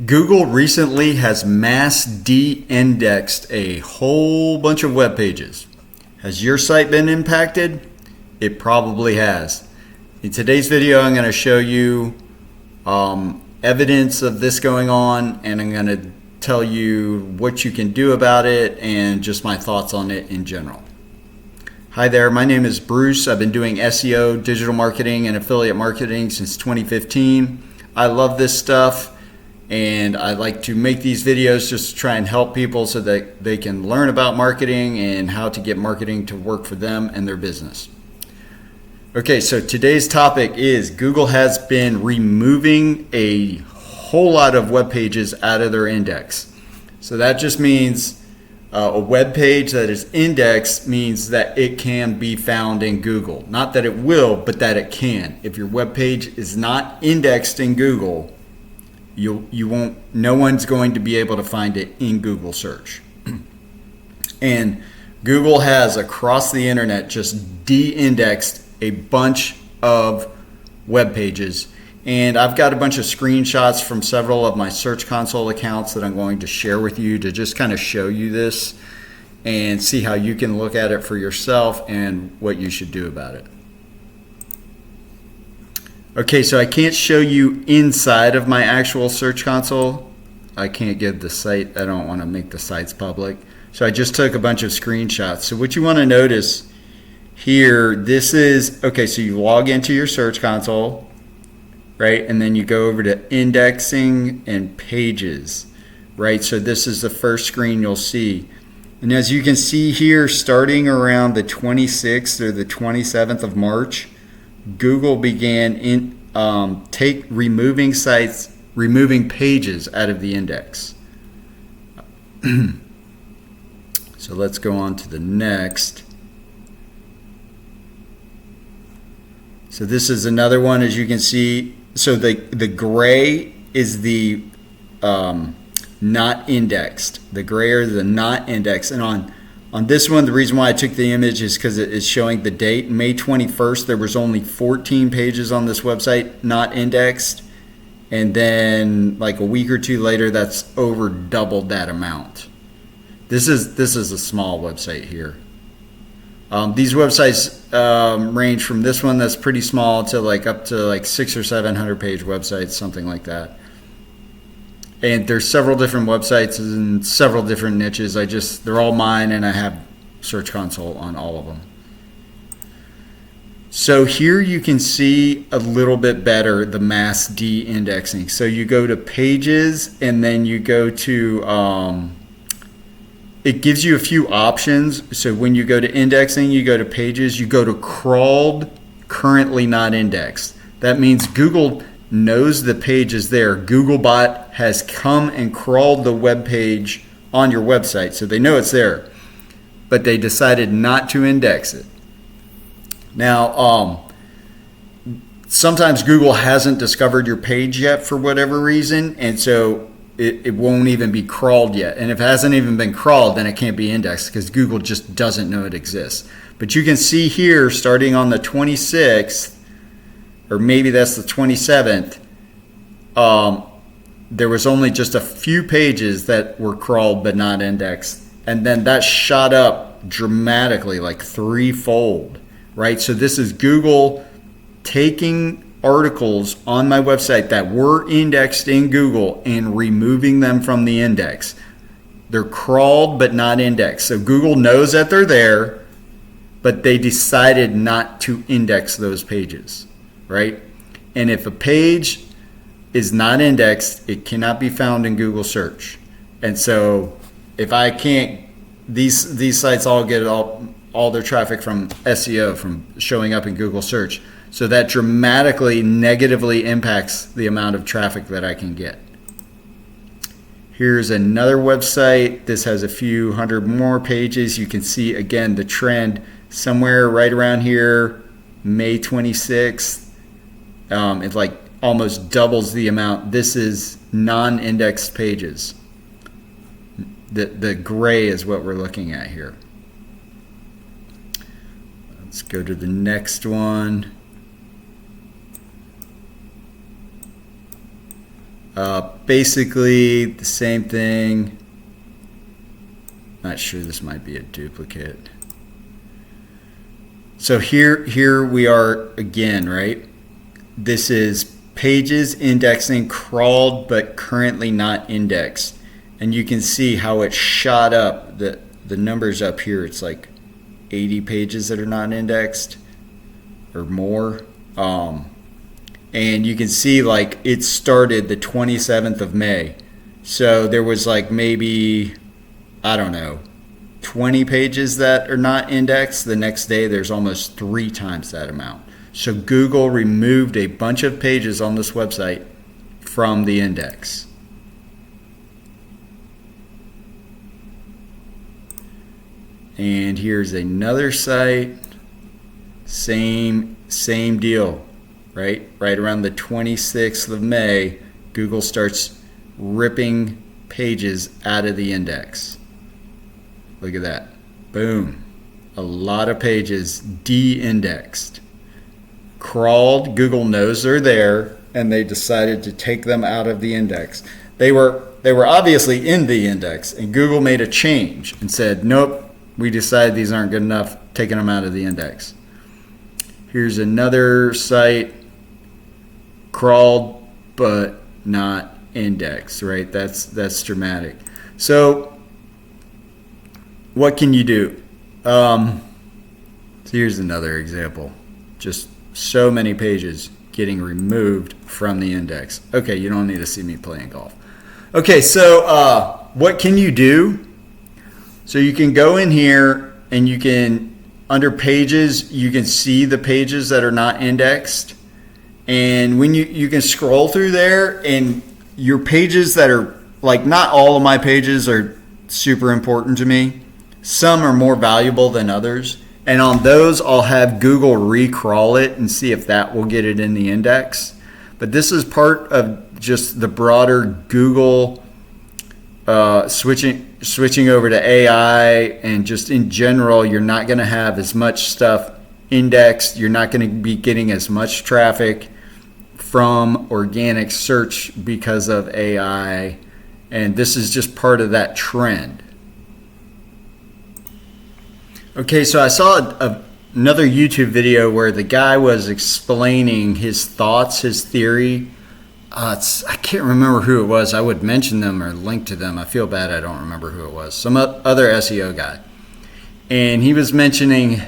Google recently has mass de-indexed a whole bunch of web pages. Has your site been impacted? It probably has. In today's video, I'm going to show you evidence of this going on, and I'm going to tell you what you can do about it and just my thoughts on it in general. Hi there, my name is Bruce. I've been doing SEO, digital marketing, and affiliate marketing since 2015. I love this stuff. And I like to make these videos just to try and help people so that they can learn about marketing and how to get marketing to work for them and their business. Okay, so today's topic is Google has been removing a whole lot of web pages out of their index. So that just means a web page that is indexed means that it can be found in Google. Not that it will, but that it can. If your web page is not indexed in Google, you won't. No one's going to be able to find it in Google search. And Google has across the internet just de-indexed a bunch of web pages. And I've got a bunch of screenshots from several of my Search Console accounts that I'm going to share with you to just kind of show you this and see how you can look at it for yourself and what you should do about it. Okay, so I can't show you inside of my actual Search Console. I can't give the site, I don't want to make the sites public. So I just took a bunch of screenshots. So what you want to notice here, this is, okay, so you log into your Search Console, right? And then you go over to indexing and pages, right? So this is the first screen you'll see. And as you can see here, starting around the 26th or the 27th of March, Google began removing pages out of the index. So let's go on to the next. So this is another one, as you can see. So the gray is the not indexed. The gray are the not indexed, and on this one, the reason why I took the image is because it is showing the date. May 21st, there was only 14 pages on this website not indexed. And then like a week or two later, that's over doubled that amount. This is a small website here. These websites range from this one that's pretty small to like up to like 600 or 700 page websites, something like that. And there's several different websites and several different niches. They're all mine, and I have Search Console on all of them. So here you can see a little bit better the mass de-indexing. So you go to pages, and then you go to, it gives you a few options. So when you go to indexing, you go to pages, you go to crawled, currently not indexed. That means Google knows the page is there. Googlebot has come and crawled the web page on your website, so they know it's there, but they decided not to index it. Now, sometimes Google hasn't discovered your page yet for whatever reason, and so it won't even be crawled yet. And if it hasn't even been crawled, then it can't be indexed because Google just doesn't know it exists. But you can see here, starting on the 26th, or maybe that's the 27th, there was only just a few pages that were crawled but not indexed. And then that shot up dramatically, like threefold, right? So this is Google taking articles on my website that were indexed in Google and removing them from the index. They're crawled but not indexed. So Google knows that they're there, but they decided not to index those pages. Right? And if a page is not indexed, it cannot be found in Google search. And so if I can't, these sites all get all their traffic from SEO, from showing up in Google search. So that dramatically negatively impacts the amount of traffic that I can get. Here's another website. This has a few hundred more pages. You can see again the trend somewhere right around here, May 26th. It like almost doubles the amount. This is non-indexed pages. The gray is what we're looking at here. Let's go to the next one. Basically the same thing. Not sure, this might be a duplicate. So here we are again, right? This is pages indexing crawled but currently not indexed. And you can see how it shot up. The numbers up here, it's like 80 pages that are not indexed or more. And you can see like it started the 27th of May. So there was like maybe, I don't know, 20 pages that are not indexed. The next day there's almost 3 times that amount. So Google removed a bunch of pages on this website from the index. And here's another site, same deal, right? Right around the 26th of May, Google starts ripping pages out of the index. Look at that. Boom. A lot of pages de-indexed. Crawled, Google knows they're there, and they decided to take them out of the index. They were obviously in the index, and Google made a change and said, nope, we decided these aren't good enough, taking them out of the index. Here's another site, crawled but not indexed, right? That's dramatic. So what can you do? So here's another example. Just so many pages getting removed from the index. Okay, you don't need to see me playing golf. Okay, so what can you do? So you can go in here and you can, under pages, you can see the pages that are not indexed. And when you can scroll through there, and your pages that are, like, not all of my pages are super important to me. Some are more valuable than others. And on those, I'll have Google recrawl it and see if that will get it in the index. But this is part of just the broader Google switching over to AI, and just in general, you're not going to have as much stuff indexed. You're not going to be getting as much traffic from organic search because of AI. And this is just part of that trend. Okay, so I saw another YouTube video where the guy was explaining his thoughts, his theory. I can't remember who it was. I would mention them or link to them. I feel bad I don't remember who it was. Some other SEO guy. And he was mentioning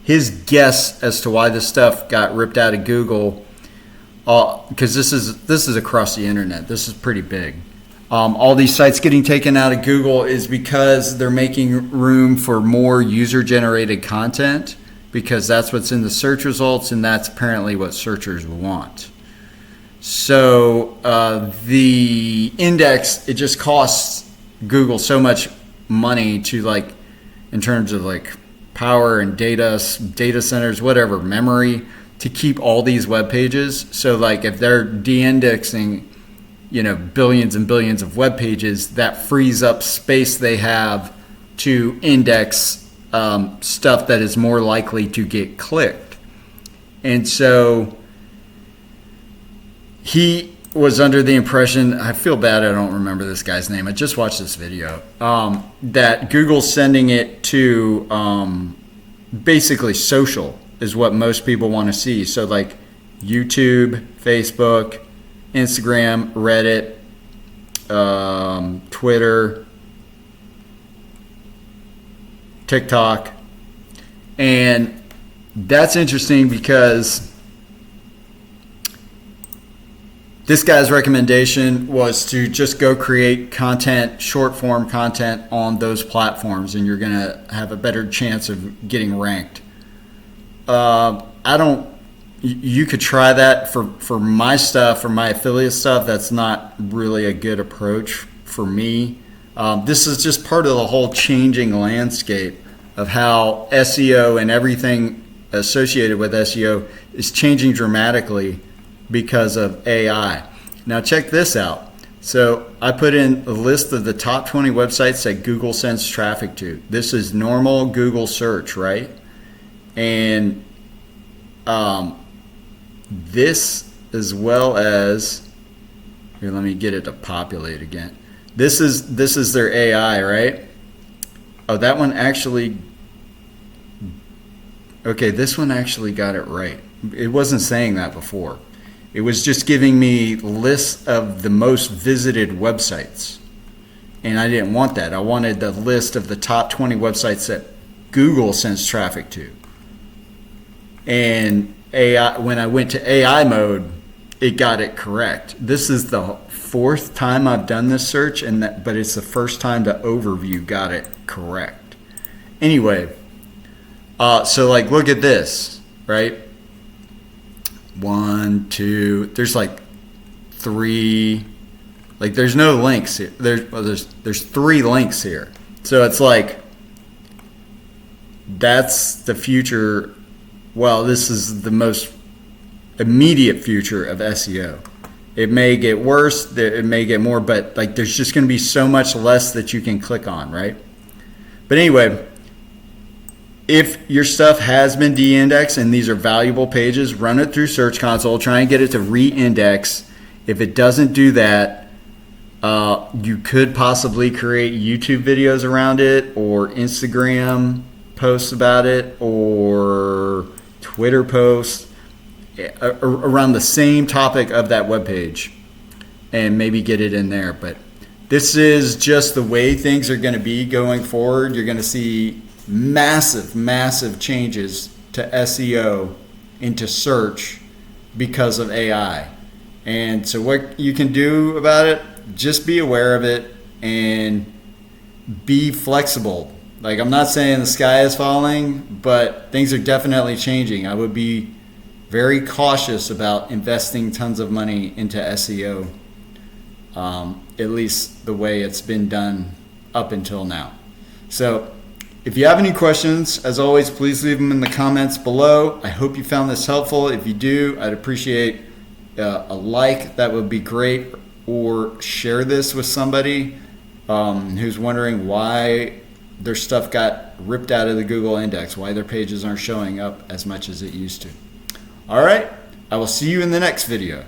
his guess as to why this stuff got ripped out of Google. Because this is across the internet. This is pretty big. All these sites getting taken out of Google is because they're making room for more user-generated content, because that's what's in the search results, and that's apparently what searchers want. So the index, it just costs Google so much money to, like, in terms of like power and data centers, whatever, memory, to keep all these web pages. So like if they're de-indexing, billions and billions of web pages, that frees up space they have to index stuff that is more likely to get clicked. And so he was under the impression, I feel bad I don't remember this guy's name, I just watched this video, that Google's sending it to basically social is what most people want to see. So like YouTube, Facebook, Instagram, Reddit, Twitter, TikTok. And that's interesting because this guy's recommendation was to just go create content, short form content on those platforms, and you're going to have a better chance of getting ranked. You could try that for my stuff, for my affiliate stuff. That's not really a good approach for me. This is just part of the whole changing landscape of how SEO and everything associated with SEO is changing dramatically because of AI. Now check this out. So I put in a list of the top 20 websites that Google sends traffic to. This is normal Google search, right? And this, as well as Here, let me get it to populate again. This is their AI, right? Oh, that one actually. Okay, this one actually got it right. It wasn't saying that before. It was just giving me lists of the most visited websites. And I didn't want that. I wanted the list of the top 20 websites that Google sends traffic to. And AI, when I went to AI mode, it got it correct. This is the fourth time I've done this search, but it's the first time the overview got it correct. Anyway, so like look at this, right? 1, 2, there's like 3, like there's no links here. There's 3 links here. So it's like that's the future. Well, this is the most immediate future of SEO. It may get worse, it may get more, but like there's just going to be so much less that you can click on, right? But anyway, if your stuff has been de-indexed and these are valuable pages, run it through Search Console, try and get it to re-index. If it doesn't do that, you could possibly create YouTube videos around it, or Instagram posts about it, or Twitter posts around the same topic of that web page, and maybe get it in there. But this is just the way things are going to be going forward. You're going to see massive changes to SEO into search because of AI. And so what you can do about it, just be aware of it and be flexible. Like, I'm not saying the sky is falling, but things are definitely changing. I would be very cautious about investing tons of money into SEO, at least the way it's been done up until now. So if you have any questions, as always, please leave them in the comments below. I hope you found this helpful. If you do, I'd appreciate a like. That would be great. Or share this with somebody who's wondering why their stuff got ripped out of the Google index, why their pages aren't showing up as much as it used to. All right, I will see you in the next video.